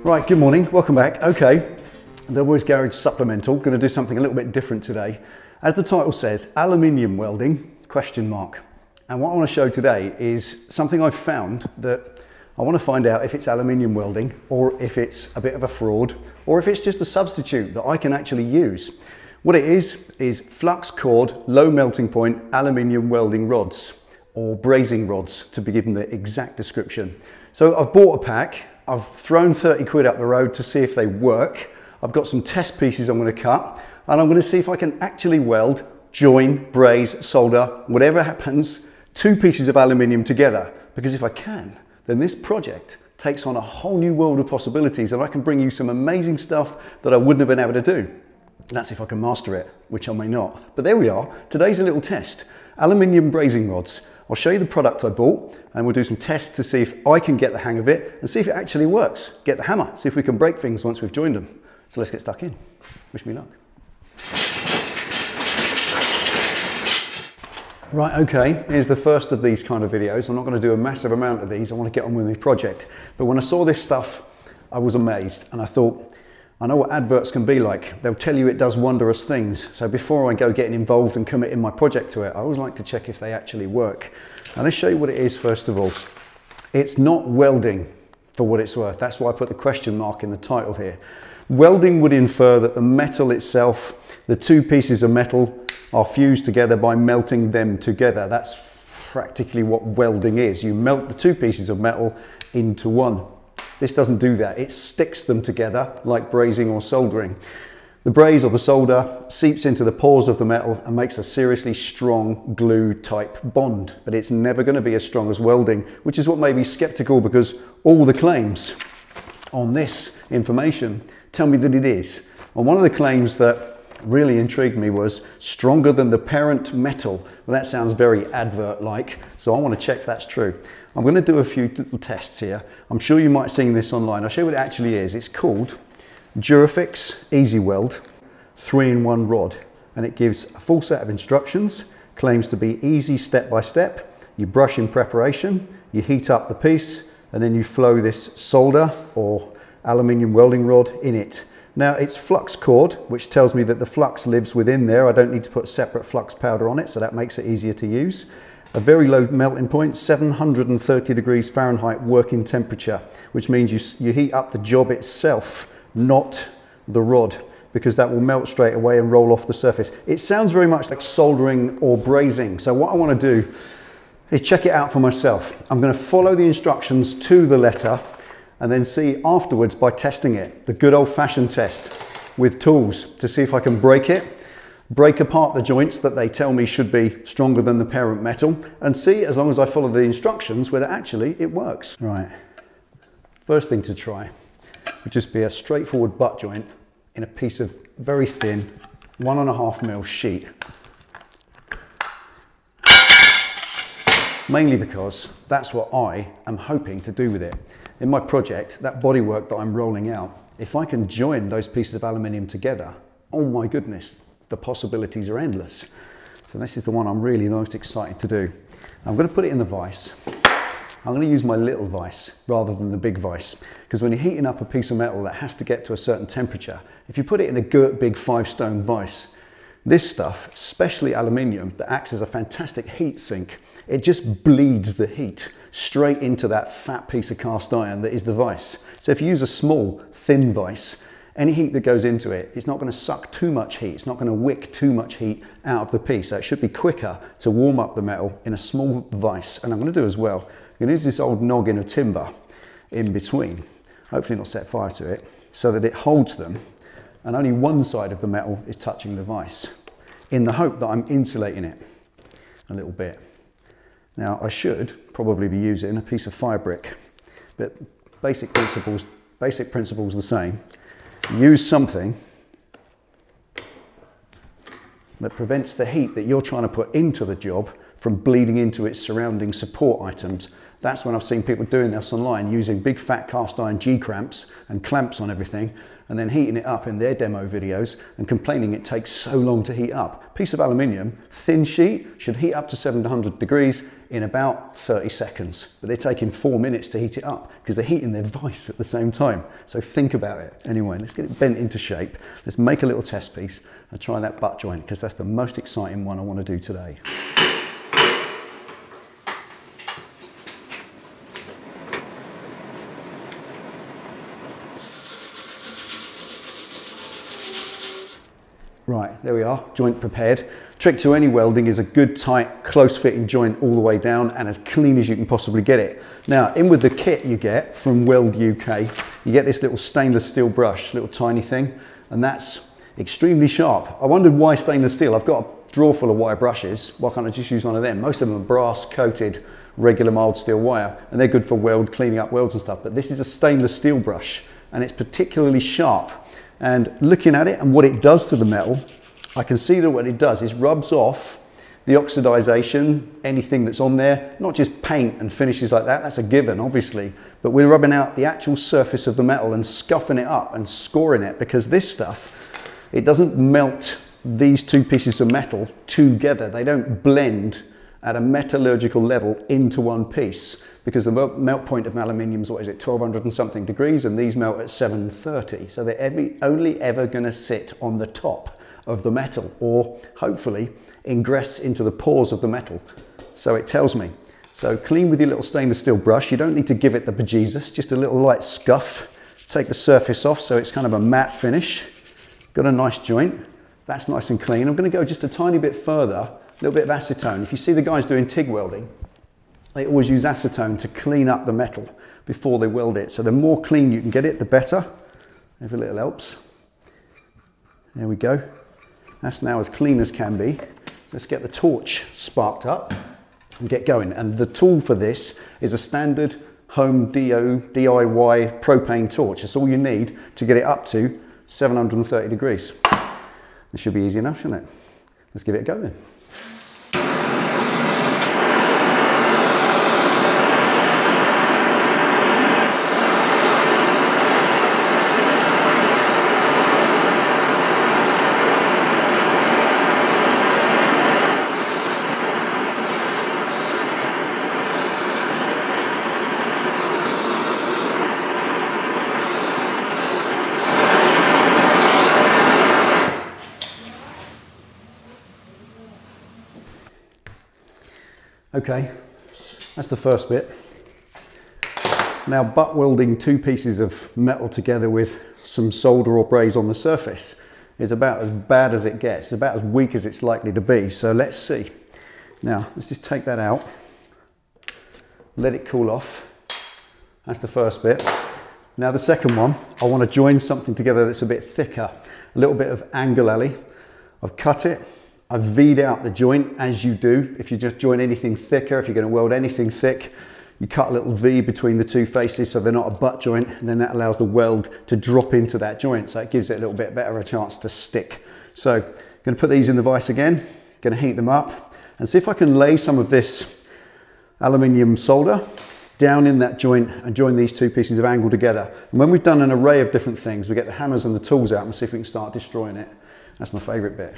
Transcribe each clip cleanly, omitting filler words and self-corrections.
Right, good morning, welcome back. Okay, Delboy's Garage Supplemental, going to do something a little bit different today. As the title says, aluminium welding, question mark. And what I want to show today is something I've found that I want to find out if it's aluminium welding or if it's a bit of a fraud or if it's just a substitute that I can actually use. What it is flux cored, low melting point aluminium welding rods or brazing rods to be given the exact description. So I've bought a pack. I've thrown 30 quid up the road to see if they work. I've got some test pieces I'm going to cut and I'm going to see if I can actually weld, join, braze, solder, whatever happens, two pieces of aluminium together. Because if I can, then this project takes on a whole new world of possibilities and I can bring you some amazing stuff that I wouldn't have been able to do. And that's if I can master it, which I may not. But there we are. Today's a little test. Aluminium brazing rods. I'll show you the product I bought and we'll do some tests to see if I can get the hang of it and see if it actually works. Get the hammer, see if we can break things once we've joined them. So let's get stuck in. Wish me luck. Right, okay, here's the first of these kind of videos. I'm not going to do a massive amount of these. I want to get on with the project. But when I saw this stuff, I was amazed and I thought, I know what adverts can be like. They'll tell you it does wondrous things. So before I go getting involved and committing my project to it, I always like to check if they actually work. And let's show you what it is first of all. It's not welding for what it's worth. That's why I put the question mark in the title here. Welding would infer that the metal itself, the two pieces of metal are fused together by melting them together. That's practically what welding is. You melt the two pieces of metal into one. This doesn't do that. It sticks them together like brazing or soldering. The braze or the solder seeps into the pores of the metal and makes a seriously strong glue type bond, but it's never going to be as strong as welding, which is what made me skeptical because all the claims on this information tell me that it is. And one of the claims that really intrigued me was stronger than the parent metal. Well, that sounds very advert-like, so I want to check that's true. I'm going to do a few little tests here. I'm sure you might have seen this online. I'll show you what it actually is. It's called Durafix Easy Weld 3-in-1 rod, and it gives a full set of instructions, claims to be easy step by step. You brush in preparation, you heat up the piece, and then you flow this solder or aluminium welding rod in it. Now it's flux cored, which tells me that the flux lives within there. I don't need to put separate flux powder on it, so that makes it easier to use. A very low melting point, 730 degrees Fahrenheit working temperature, which means you heat up the job itself, not the rod, because that will melt straight away and roll off the surface. It sounds very much like soldering or brazing. So what I want to do is check it out for myself. I'm going to follow the instructions to the letter and then see afterwards by testing it, the good old-fashioned test with tools to see if I can break it, break apart the joints that they tell me should be stronger than the parent metal, and see, as long as I follow the instructions, whether actually it works. Right, first thing to try would just be a straightforward butt joint in a piece of very thin 1.5mm sheet. Mainly because that's what I am hoping to do with it. In my project, that bodywork that I'm rolling out, if I can join those pieces of aluminium together, oh my goodness, the possibilities are endless. So this is the one I'm really most excited to do. I'm going to put it in the vise. I'm going to use my little vise rather than the big vise, because when you're heating up a piece of metal that has to get to a certain temperature, if you put it in a big 5-stone vise, this stuff, especially aluminium, that acts as a fantastic heat sink, it just bleeds the heat straight into that fat piece of cast iron that is the vise. So if you use a small, thin vise, any heat that goes into it, it's not going to suck too much heat. It's not going to wick too much heat out of the piece. So it should be quicker to warm up the metal in a small vise. And I'm going to do as well, I'm going to use this old noggin of timber in between, hopefully not set fire to it, so that it holds them and only one side of the metal is touching the vise, in the hope that I'm insulating it a little bit. Now I should probably be using a piece of fire brick, but basic principles the same. Use something that prevents the heat that you're trying to put into the job from bleeding into its surrounding support items. That's when I've seen people doing this online, using big fat cast iron G-clamps and clamps on everything, and then heating it up in their demo videos and complaining it takes so long to heat up. Piece of aluminium, thin sheet, should heat up to 700 degrees in about 30 seconds. But they're taking 4 minutes to heat it up because they're heating their vise at the same time. So think about it. Anyway, let's get it bent into shape. Let's make a little test piece and try that butt joint because that's the most exciting one I want to do today. Right, there we are, joint prepared. Trick to any welding is a good, tight, close fitting joint all the way down and as clean as you can possibly get it. Now, in with the kit you get from Weld UK, you get this little stainless steel brush, little tiny thing, and that's extremely sharp. I wondered why stainless steel. I've got a drawer full of wire brushes. Why can't I just use one of them? Most of them are brass coated, regular mild steel wire, and they're good for cleaning up welds and stuff, but this is a stainless steel brush, and it's particularly sharp. And looking at it and what it does to the metal, I can see that what it does is rubs off the oxidization, anything that's on there, not just paint and finishes like that, that's a given obviously, but we're rubbing out the actual surface of the metal and scuffing it up and scoring it, because this stuff, it doesn't melt these two pieces of metal together. They don't blend at a metallurgical level into one piece, because the melt point of aluminium is, what is it, 1200 and something degrees, and these melt at 730. So they're only ever going to sit on the top of the metal, or hopefully ingress into the pores of the metal. So it tells me. So clean with your little stainless steel brush. You don't need to give it the bejesus, just a little light scuff. Take the surface off so it's kind of a matte finish. Got a nice joint. That's nice and clean. I'm going to go just a tiny bit further, a little bit of acetone. If you see the guys doing TIG welding, they always use acetone to clean up the metal before they weld it. So the more clean you can get it, the better. Every little helps. There we go. That's now as clean as can be. Let's get the torch sparked up and get going. And the tool for this is a standard home DIY propane torch. That's all you need to get it up to 730 degrees. This should be easy enough, shouldn't it? Let's give it a go then. Okay, that's the first bit. Now, butt welding two pieces of metal together with some solder or braze on the surface is about as bad as it gets, about as weak as it's likely to be. So let's see. Now, let's just take that out, let it cool off. That's the first bit. Now the second one, I want to join something together that's a bit thicker, a little bit of angle alley. I've cut it. I've V'd out the joint, as you do. If you just join anything thicker, if you're going to weld anything thick, you cut a little V between the two faces so they're not a butt joint, and then that allows the weld to drop into that joint, so it gives it a little bit better a chance to stick. So I'm going to put these in the vise again, going to heat them up, and see if I can lay some of this aluminium solder down in that joint and join these two pieces of angle together. And when we've done an array of different things, we get the hammers and the tools out and see if we can start destroying it. That's my favourite bit.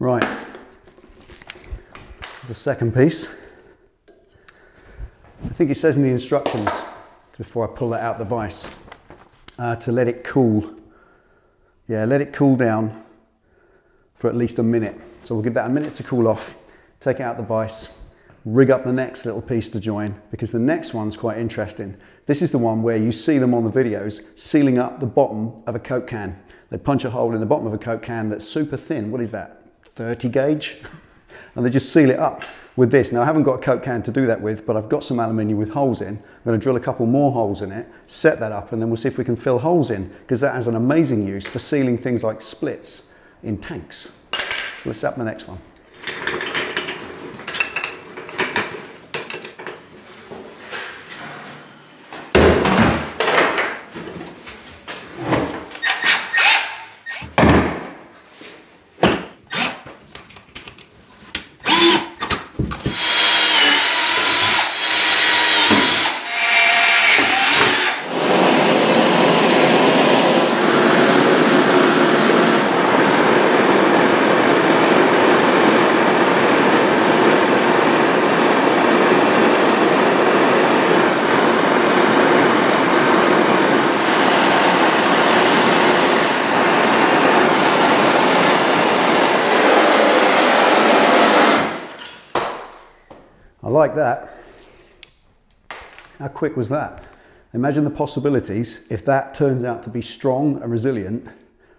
Right, the second piece. I think it says in the instructions, before I pull that out the vise, to let it cool. Yeah, let it cool down for at least a minute. So we'll give that a minute to cool off, take it out the vise, rig up the next little piece to join, because the next one's quite interesting. This is the one where you see them on the videos sealing up the bottom of a Coke can. They punch a hole in the bottom of a Coke can that's super thin. What is that? 30 gauge? And they just seal it up with this. Now I haven't got a Coke can to do that with, but I've got some aluminium with holes in. I'm going to drill a couple more holes in it, set that up, and then we'll see if we can fill holes in, because that has an amazing use for sealing things like splits in tanks. So let's set up the next one. I like that. How quick was that? Imagine the possibilities if that turns out to be strong and resilient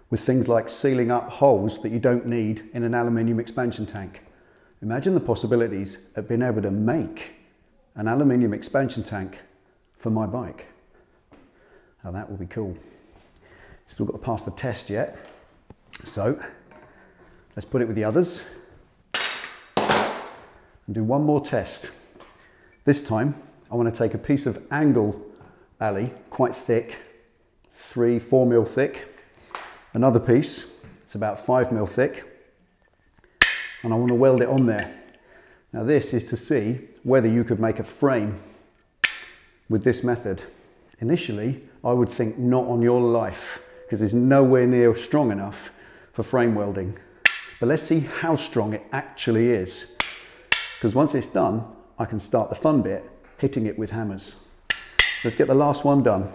with things like sealing up holes that you don't need in an aluminium expansion tank. Imagine the possibilities of being able to make an aluminium expansion tank for my bike. Now that will be cool. Still got to pass the test yet. So let's put it with the others. And do one more test. This time I want to take a piece of angle alley, quite thick, 3-4 mil thick, another piece, it's about 5 mil thick, and I want to weld it on there. Now this is to see whether you could make a frame with this method. Initially I would think not on your life, because it's nowhere near strong enough for frame welding. But let's see how strong it actually is. Because once it's done, I can start the fun bit, hitting it with hammers. Let's get the last one done, and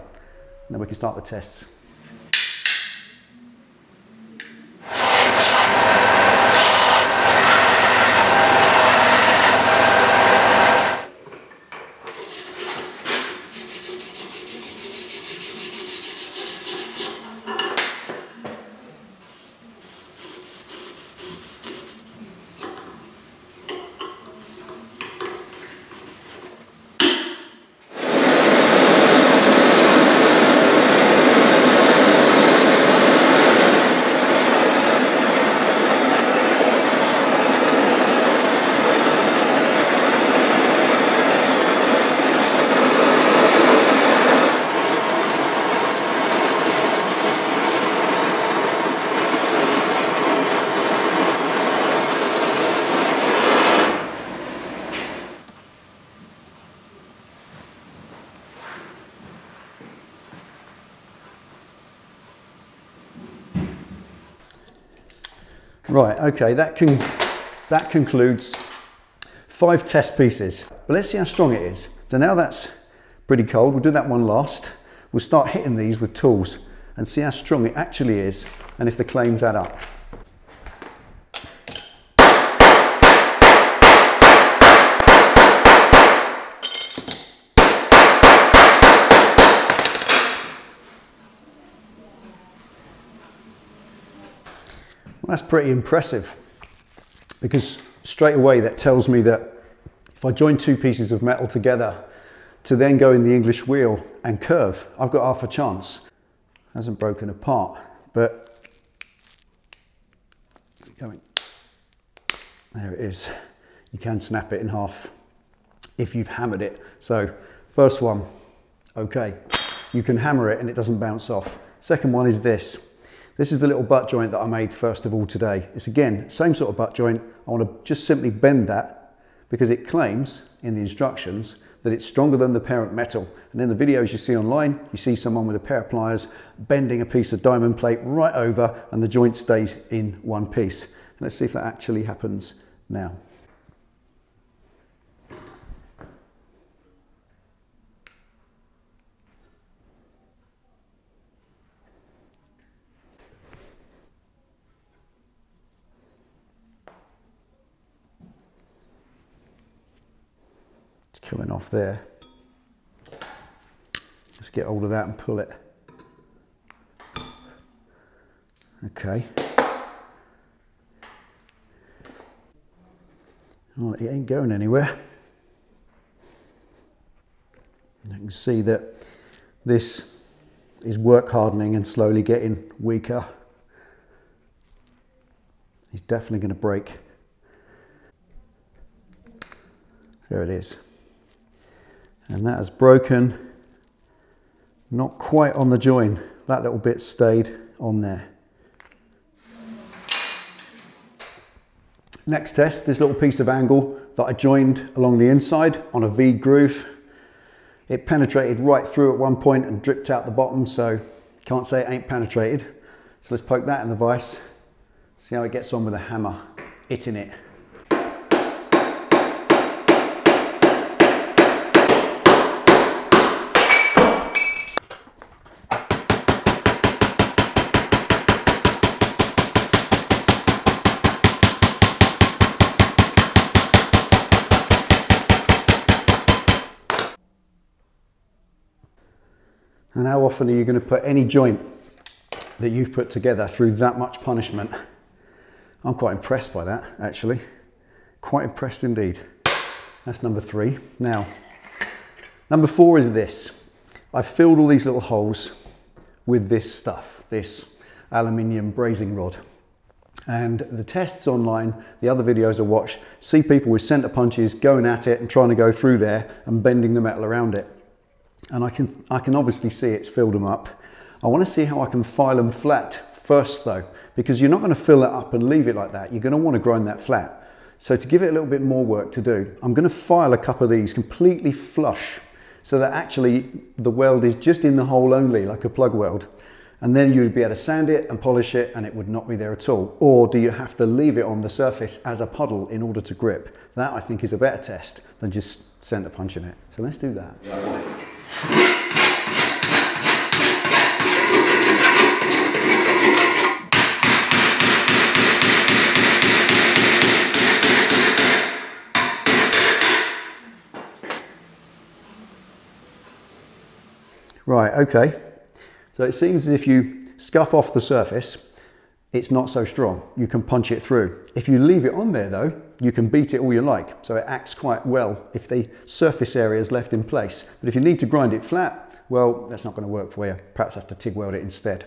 then we can start the tests. Right, okay, that concludes 5 test pieces. But let's see how strong it is. So now that's pretty cold, we'll do that one last. We'll start hitting these with tools and see how strong it actually is and if the claims add up. Well, that's pretty impressive, because straight away that tells me that if I join 2 pieces of metal together to then go in the English wheel and curve, I've got half a chance. It hasn't broken apart, but it's going. There it is. You can snap it in half if you've hammered it. So first one, okay, you can hammer it and it doesn't bounce off. Second one is this. This is the little butt joint that I made first of all today. It's again, same sort of butt joint. I want to just simply bend that because it claims in the instructions that it's stronger than the parent metal. And in the videos you see online, you see someone with a pair of pliers bending a piece of diamond plate right over and the joint stays in one piece. Let's see if that actually happens now. Coming off there. Let's get hold of that and pull it. Okay. Well, it ain't going anywhere. You can see that this is work hardening and slowly getting weaker. It's definitely going to break. There it is. And that has broken, not quite on the join. That little bit stayed on there. Next test, this little piece of angle that I joined along the inside on a V groove. It penetrated right through at one point and dripped out the bottom, so can't say it ain't penetrated. So let's poke that in the vise, see how it gets on with a hammer, hitting it. And how often are you going to put any joint that you've put together through that much punishment? I'm quite impressed by that, actually. Quite impressed indeed. That's number 3. Now, number 4 is this. I've filled all these little holes with this stuff, this aluminium brazing rod. And the tests online, the other videos I watch, see people with centre punches going at it and trying to go through there and bending the metal around it. And I can obviously see it's filled them up. I want to see how I can file them flat first though, because you're not going to fill it up and leave it like that. You're going to want to grind that flat. So to give it a little bit more work to do, I'm going to file a couple of these completely flush so that actually the weld is just in the hole only, like a plug weld. And then you'd be able to sand it and polish it and it would not be there at all. Or do you have to leave it on the surface as a puddle in order to grip? That I think is a better test than just centre punching it. So let's do that. Right, okay. So it seems as if you scuff off the surface, it's not so strong. You can punch it through. If you leave it on there though, you can beat it all you like. So it acts quite well if the surface area is left in place. But if you need to grind it flat, well, that's not going to work for you. Perhaps have to TIG weld it instead.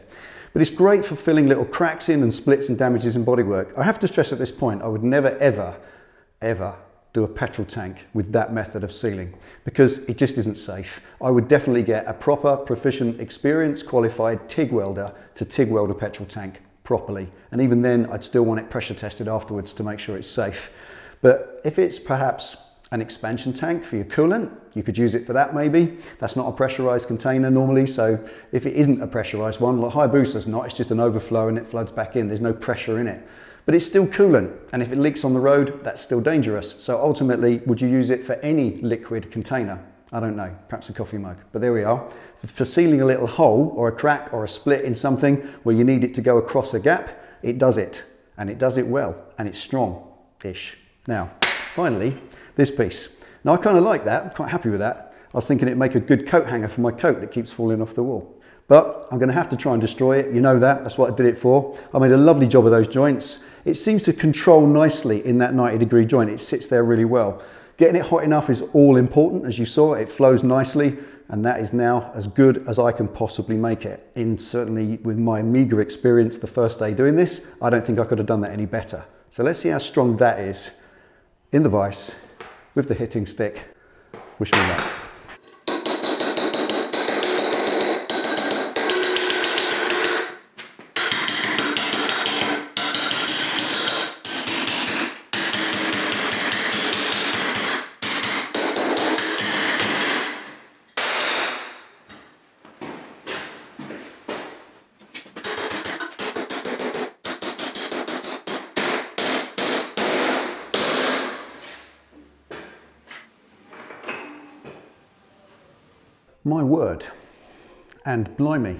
But it's great for filling little cracks in and splits and damages in bodywork. I have to stress at this point, I would never, ever, ever do a petrol tank with that method of sealing because it just isn't safe. I would definitely get a proper, proficient, experienced, qualified TIG welder to TIG weld a petrol tank properly. And even then, I'd still want it pressure tested afterwards to make sure it's safe. But if it's perhaps an expansion tank for your coolant, you could use it for that maybe. That's not a pressurized container normally, so if it isn't a pressurized one, like Hayabusa's not, it's just an overflow and it floods back in, there's no pressure in it. But it's still coolant, and if it leaks on the road, that's still dangerous. So ultimately, would you use it for any liquid container? I don't know, perhaps a coffee mug, but there we are. For sealing a little hole or a crack or a split in something where you need it to go across a gap, it does it, and it does it well, and it's strong-ish. Now, finally, this piece. Now I kind of like that, I'm quite happy with that. I was thinking it'd make a good coat hanger for my coat that keeps falling off the wall. But I'm going to have to try and destroy it, you know that, that's what I did it for. I made a lovely job of those joints. It seems to control nicely in that 90-degree joint, it sits there really well. Getting it hot enough is all important, as you saw, it flows nicely, and that is now as good as I can possibly make it. Certainly with my meagre experience the first day doing this, I don't think I could have done that any better. So let's see how strong that is in the vise with the hitting stick. Wish me luck. My word, and blimey.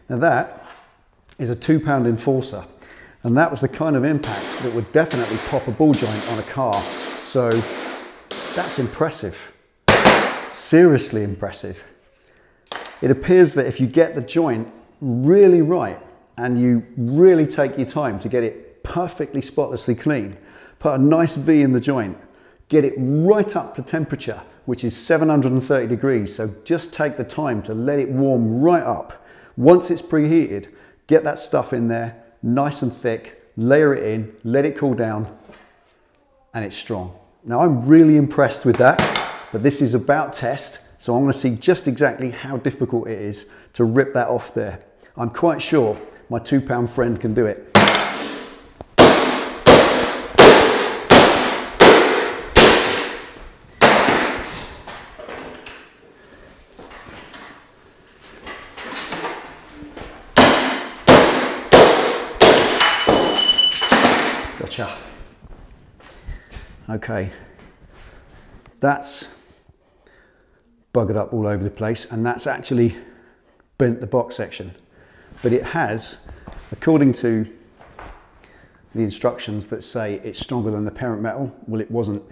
Now that is a 2-pound enforcer, and that was the kind of impact that would definitely pop a ball joint on a car. So that's impressive, seriously impressive. It appears that if you get the joint really right and you really take your time to get it perfectly spotlessly clean, put a nice V in the joint, get it right up to temperature, which is 730 degrees. So just take the time to let it warm right up. Once it's preheated, get that stuff in there, nice and thick, layer it in, let it cool down, and it's strong. Now I'm really impressed with that, but this is about test, so I want to see just exactly how difficult it is to rip that off there. I'm quite sure my £2 friend can do it. Gotcha. Okay, that's buggered up all over the place, and that's actually bent the box section. But it has, according to the instructions that say it's stronger than the parent metal, well, it wasn't.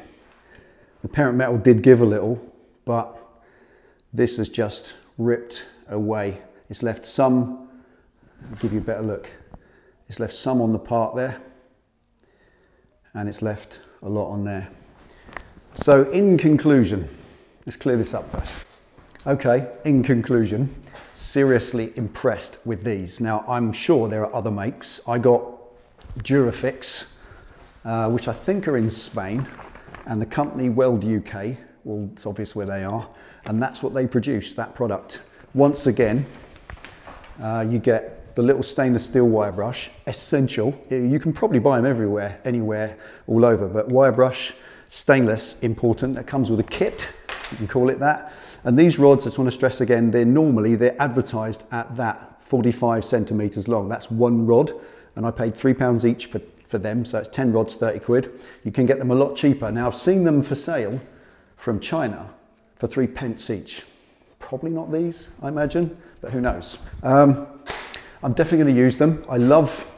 The parent metal did give a little, but this has just ripped away. It's left some, I'll give you a better look, it's left some on the part there, and it's left a lot on there. So in conclusion, let's clear this up first. Okay, in conclusion, seriously impressed with these. Now I'm sure there are other makes. I got Durafix, which I think are in Spain, and the company Weld UK, well, it's obvious where they are, and that's what they produce, that product. Once again, you get the little stainless steel wire brush, essential. You can probably buy them everywhere, anywhere, all over, but wire brush, stainless, important. That comes with a kit, you can call it that. And these rods, I just want to stress again, they're advertised at that 45 centimeters long. That's one rod, and I paid £3 each for them, so it's 10 rods, 30 quid. You can get them a lot cheaper. Now I've seen them for sale from China for 3p each. Probably not these, I imagine, but who knows. I'm definitely going to use them. I love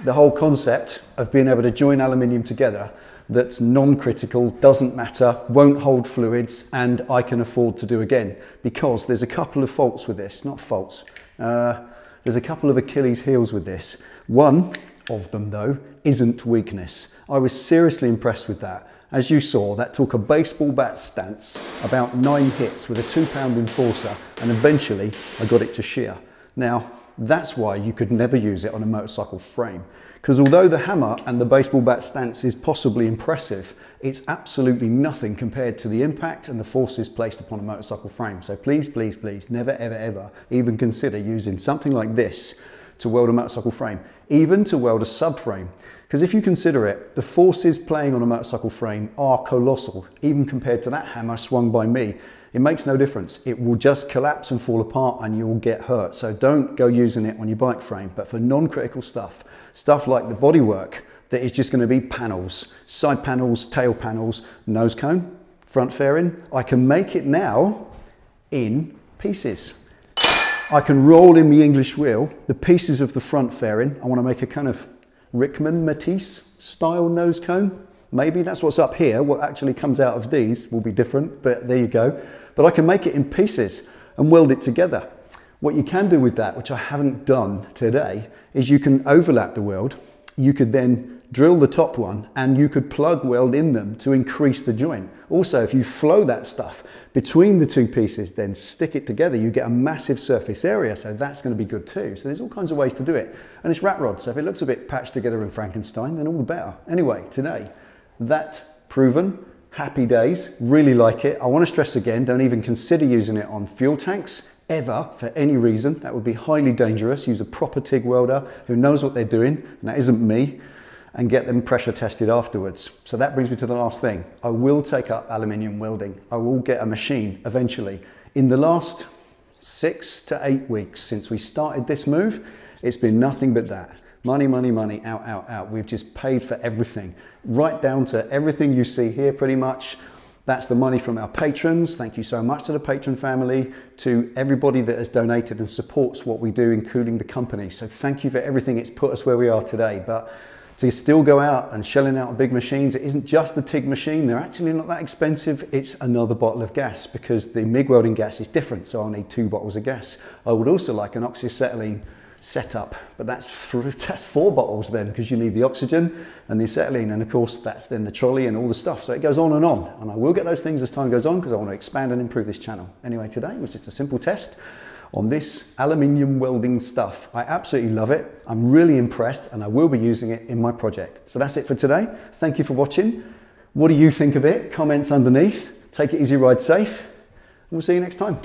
the whole concept of being able to join aluminium together that's non-critical, doesn't matter, won't hold fluids, and I can afford to do again, because there's a couple of faults with this, not faults. There's a couple of Achilles heels with this. One of them though isn't weakness. I was seriously impressed with that. As you saw, that took a baseball bat stance, about 9 hits with a £2 enforcer, and eventually I got it to shear. Now, that's why you could never use it on a motorcycle frame, because although the hammer and the baseball bat stance is possibly impressive, it's absolutely nothing compared to the impact and the forces placed upon a motorcycle frame. So please, please, please, never, ever, ever even consider using something like this to weld a motorcycle frame, even to weld a subframe. Because if you consider it, the forces playing on a motorcycle frame are colossal, even compared to that hammer swung by me. It makes no difference. It will just collapse and fall apart and you'll get hurt. So don't go using it on your bike frame. But for non-critical stuff, stuff like the bodywork, that is just going to be panels, side panels, tail panels, nose cone, front fairing, I can make it now in pieces. I can roll in the English wheel, the pieces of the front fairing. I want to make a kind of Rickman Matisse style nose cone. Maybe that's what's up here. What actually comes out of these will be different, but there you go. But I can make it in pieces and weld it together. What you can do with that, which I haven't done today, is you can overlap the weld. You could then drill the top one and you could plug weld in them to increase the joint. Also, if you flow that stuff between the two pieces, then stick it together, you get a massive surface area, so that's going to be good too. So there's all kinds of ways to do it. And it's rat rod, so if it looks a bit patched together in Frankenstein, then all the better. Anyway, today, that proven, happy days, really like it. I want to stress again, don't even consider using it on fuel tanks ever for any reason. That would be highly dangerous. Use a proper TIG welder who knows what they're doing, and that isn't me, and get them pressure tested afterwards. So that brings me to the last thing. I will take up aluminium welding. I will get a machine eventually. In the last 6 to 8 weeks since we started this move, it's been nothing but that. Money, money, money, out, out, out. We've just paid for everything, right down to everything you see here pretty much. That's the money from our patrons. Thank you so much to the patron family, to everybody that has donated and supports what we do, including the company. So thank you for everything. It's put us where we are today. But to still go out and shelling out big machines, it isn't just the TIG machine. They're actually not that expensive. It's another bottle of gas, because the MIG welding gas is different. So I'll need 2 bottles of gas. I would also like an oxyacetylene setup, but that's 4 bottles then, because you need the oxygen and the acetylene, and of course that's then the trolley and all the stuff. So it goes on, and I will get those things as time goes on because I want to expand and improve this channel. Anyway, today was just a simple test on this aluminium welding stuff. I absolutely love it. I'm really impressed, and I will be using it in my project. So that's it for today. Thank you for watching. What do you think of it? Comments underneath. Take it easy, ride safe. We'll see you next time.